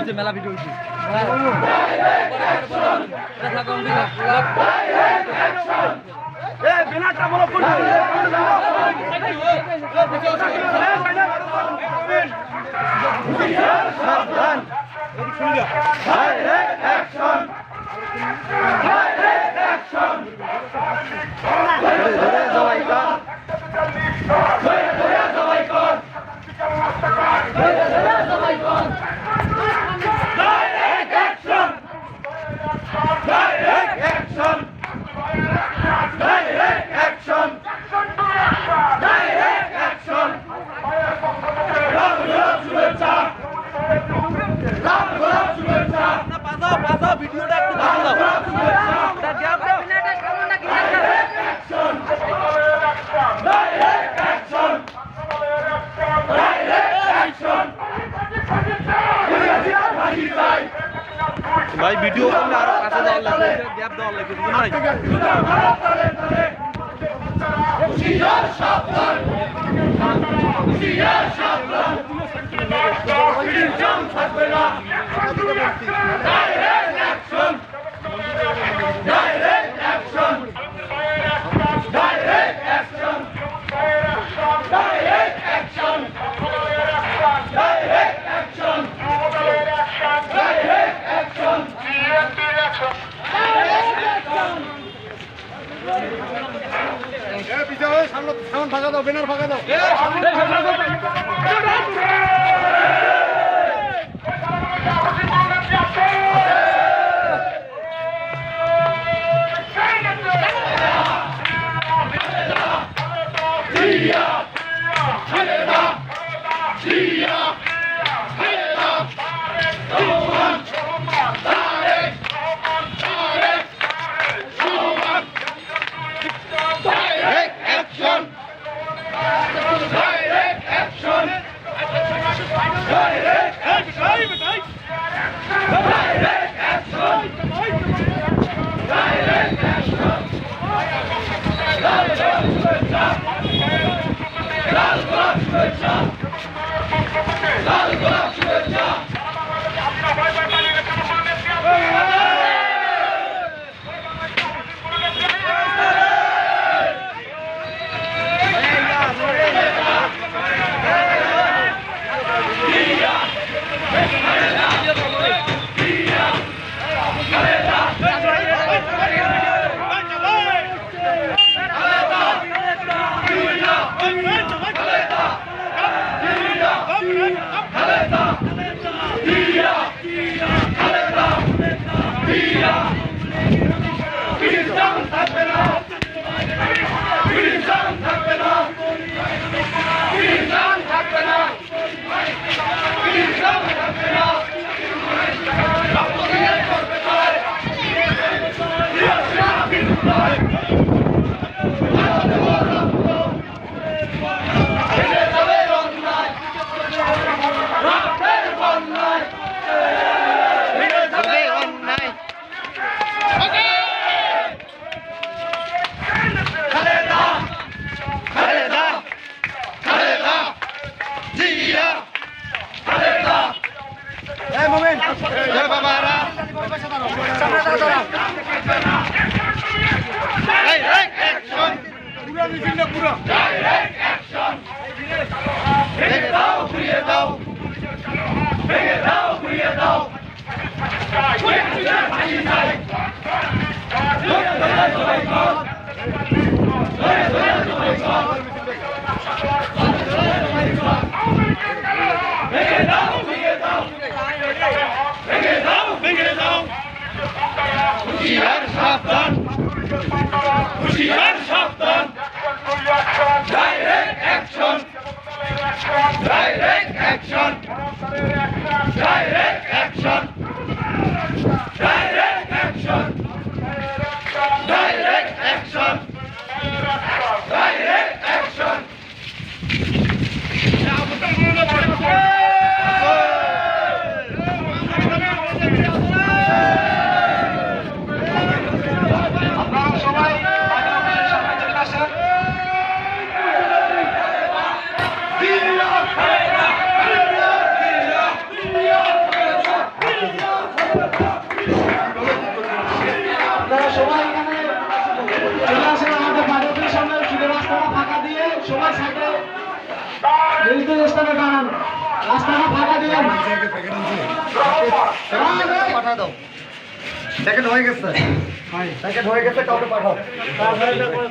হয়েছে মেলা ভিডিও হয়েছে भाई वीडियो को मैं आरो काছে দেওয়ার লাগে গ্যাপ দেওয়ার লাগে বুঝুন ভাই হুশিয়ার সাবধান হুশিয়ার সাবধান জাম থাকবে না direct action direct action direct action direct action direct action সামনে ফাঁকা দাও ব্যানার ফাঁকা দাও হুশিয়ার সাবধান হুশিয়ার সাবধান direct action direct action direct action direct action direct action direct action সবাই এখানে চলে আসেন আমাদের মাদকের সামনে শুধু রাস্তাটা ফাঁকা দিয়ে সবাই সাইডে নির্দিষ্ট স্থানে দাঁড়ান রাস্তাটা ফাঁকা দিয়ে পাঠা দাও সেকেন্ড হয়ে গেছে কাউকে পাঠাও